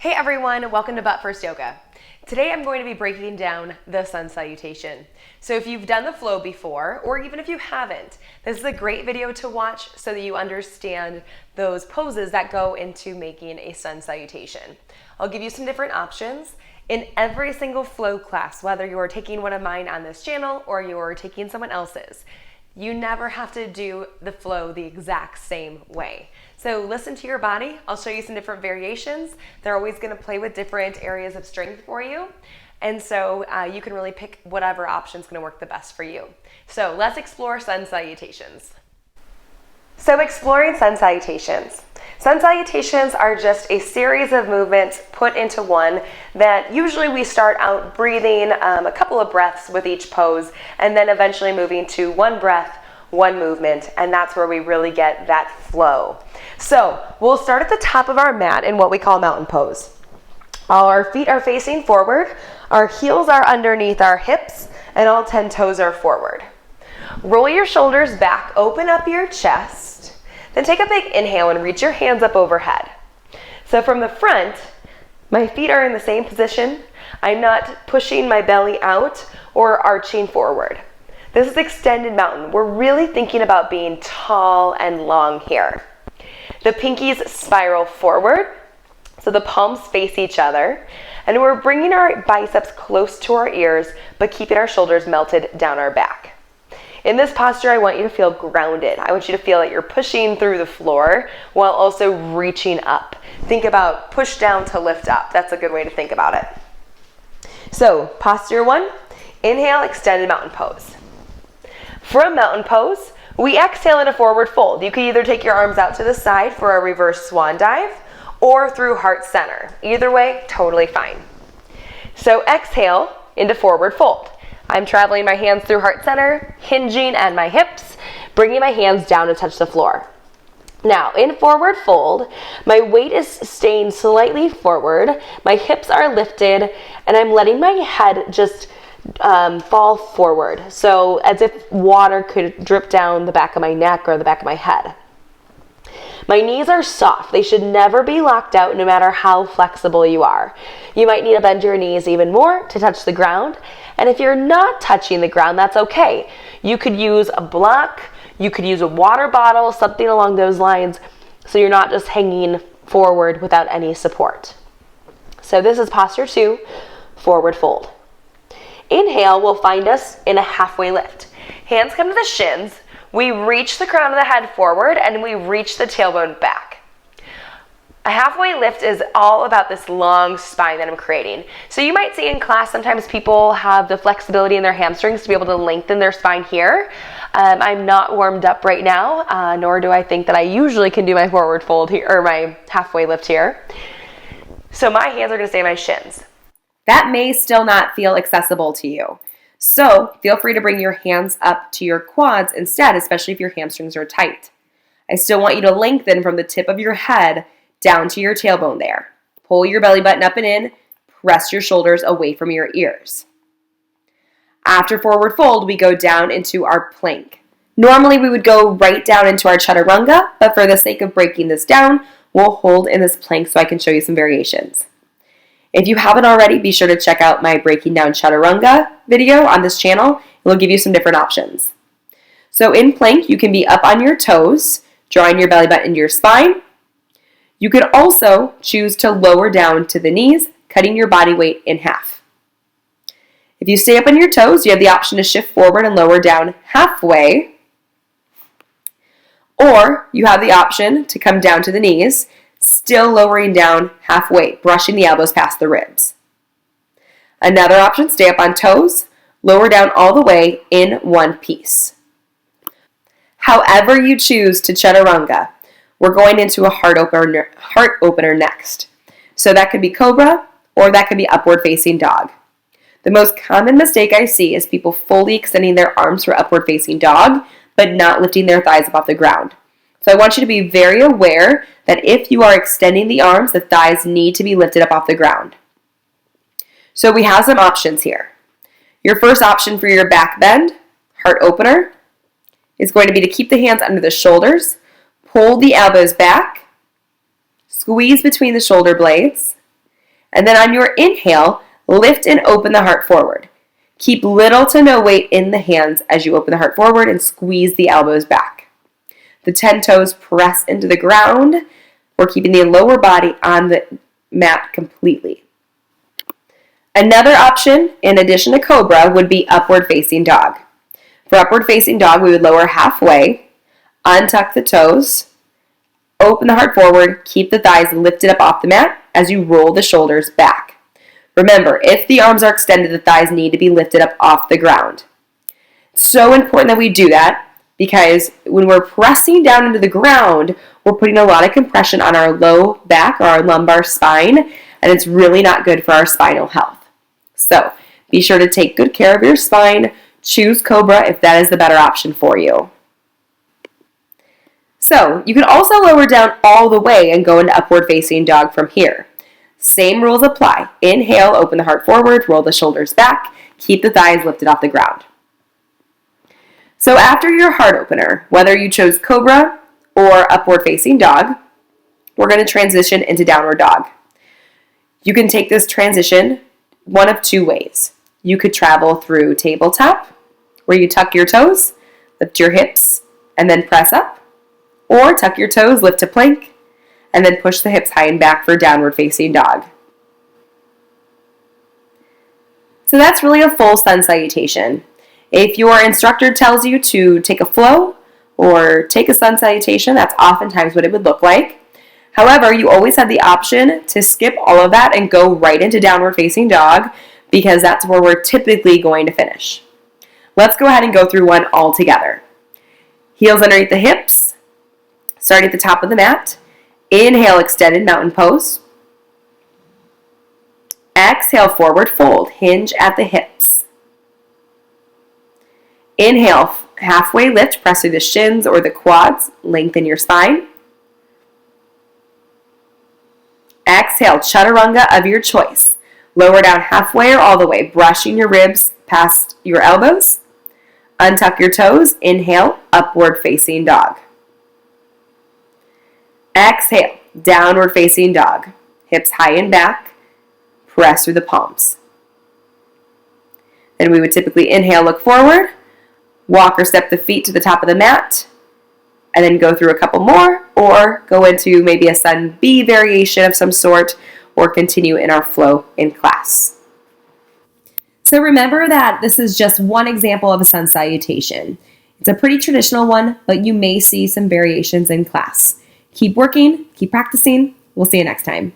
Hey everyone, welcome to Butt First Yoga. Today I'm going to be breaking down the sun salutation. So if you've done the flow before, or even if you haven't, this is a great video to watch so that you understand those poses that go into making a sun salutation. I'll give you some different options. In every single flow class, whether you're taking one of mine on this channel or you're taking someone else's, you never have to do the flow the exact same way. So listen to your body. I'll show you some different variations. They're always going to play with different areas of strength for you. And so you can really pick whatever option is going to work the best for you. So let's explore sun salutations. So exploring sun salutations. Sun salutations are just a series of movements put into one that usually we start out breathing a couple of breaths with each pose and then eventually moving to one breath, one movement, and that's where we really get that flow. So we'll start at the top of our mat in what we call mountain pose. Our feet are facing forward, our heels are underneath our hips, and all 10 toes are forward. Roll your shoulders back, open up your chest, then take a big inhale and reach your hands up overhead. So from the front, my feet are in the same position. I'm not pushing my belly out or arching forward. This is extended mountain. We're really thinking about being tall and long here. The pinkies spiral forward, so the palms face each other, and we're bringing our biceps close to our ears, but keeping our shoulders melted down our back. In this posture, I want you to feel grounded. I want you to feel that you're pushing through the floor while also reaching up. Think about push down to lift up. That's a good way to think about it. So, posture one, inhale, extended mountain pose. From mountain pose, we exhale in a forward fold. You can either take your arms out to the side for a reverse swan dive or through heart center. Either way, totally fine. So exhale into forward fold. I'm traveling my hands through heart center, hinging at my hips, bringing my hands down to touch the floor. Now, in forward fold, my weight is staying slightly forward, my hips are lifted, and I'm letting my head just fall forward. So as if water could drip down the back of my neck or the back of my head. My knees are soft. They should never be locked out no matter how flexible you are. You might need to bend your knees even more to touch the ground. And if you're not touching the ground, that's okay. You could use a block, you could use a water bottle, something along those lines, so you're not just hanging forward without any support. So this is posture 2, forward fold. Inhale will find us in a halfway lift. Hands come to the shins. We reach the crown of the head forward and we reach the tailbone back. A halfway lift is all about this long spine that I'm creating. So you might see in class sometimes people have the flexibility in their hamstrings to be able to lengthen their spine here. I'm not warmed up right now, nor do I think that I usually can do my forward fold here or my halfway lift here. So my hands are going to stay on my shins. That may still not feel accessible to you. So feel free to bring your hands up to your quads instead, especially if your hamstrings are tight. I still want you to lengthen from the tip of your head down to your tailbone there. Pull your belly button up and in, press your shoulders away from your ears. After forward fold, we go down into our plank. Normally we would go right down into our chaturanga, but for the sake of breaking this down, we'll hold in this plank so I can show you some variations. If you haven't already, be sure to check out my Breaking Down Chaturanga video on this channel. It will give you some different options. So in plank, you can be up on your toes, drawing your belly button into your spine. You could also choose to lower down to the knees, cutting your body weight in half. If you stay up on your toes, you have the option to shift forward and lower down halfway. Or you have the option to come down to the knees, still lowering down halfway, brushing the elbows past the ribs. Another option, stay up on toes, lower down all the way in one piece. However you choose to chaturanga, we're going into a heart opener next. So that could be cobra or that could be upward facing dog. The most common mistake I see is people fully extending their arms for upward facing dog, but not lifting their thighs above the ground. So I want you to be very aware that if you are extending the arms, the thighs need to be lifted up off the ground. So we have some options here. Your first option for your back bend, heart opener, is going to be to keep the hands under the shoulders, pull the elbows back, squeeze between the shoulder blades, And then on your inhale, lift and open the heart forward. Keep little to no weight in the hands as you open the heart forward and squeeze the elbows back. The 10 toes press into the ground. We're keeping the lower body on the mat completely. Another option, in addition to cobra, would be upward facing dog. For upward facing dog, we would lower halfway, untuck the toes, open the heart forward, keep the thighs lifted up off the mat as you roll the shoulders back. Remember, if the arms are extended, the thighs need to be lifted up off the ground. It's so important that we do that because when we're pressing down into the ground, we're putting a lot of compression on our low back or our lumbar spine, and it's really not good for our spinal health. So be sure to take good care of your spine. Choose cobra if that is the better option for you. So you can also lower down all the way and go into upward facing dog from here. Same rules apply. Inhale, open the heart forward, roll the shoulders back, keep the thighs lifted off the ground. So after your heart opener, whether you chose cobra or upward facing dog, we're going to transition into downward dog. You can take this transition one of two ways. You could travel through tabletop, where you tuck your toes, lift your hips, and then press up, or tuck your toes, lift to plank, and then push the hips high and back for downward facing dog. So that's really a full sun salutation. If your instructor tells you to take a flow or take a sun salutation, that's oftentimes what it would look like. However, you always have the option to skip all of that and go right into downward facing dog because that's where we're typically going to finish. Let's go ahead and go through one all together. Heels underneath the hips, starting at the top of the mat. Inhale, extended mountain pose. Exhale, forward fold, hinge at the hips. Inhale, halfway lift, press through the shins or the quads, lengthen your spine. Exhale, chaturanga of your choice. Lower down halfway or all the way, brushing your ribs past your elbows. Untuck your toes, inhale, upward facing dog. Exhale, downward facing dog. Hips high and back, press through the palms. Then we would typically inhale, look forward, walk or step the feet to the top of the mat, and then go through a couple more, or go into maybe a sun B variation of some sort, or continue in our flow in class. So remember that this is just one example of a sun salutation. It's a pretty traditional one, but you may see some variations in class. Keep working, keep practicing. We'll see you next time.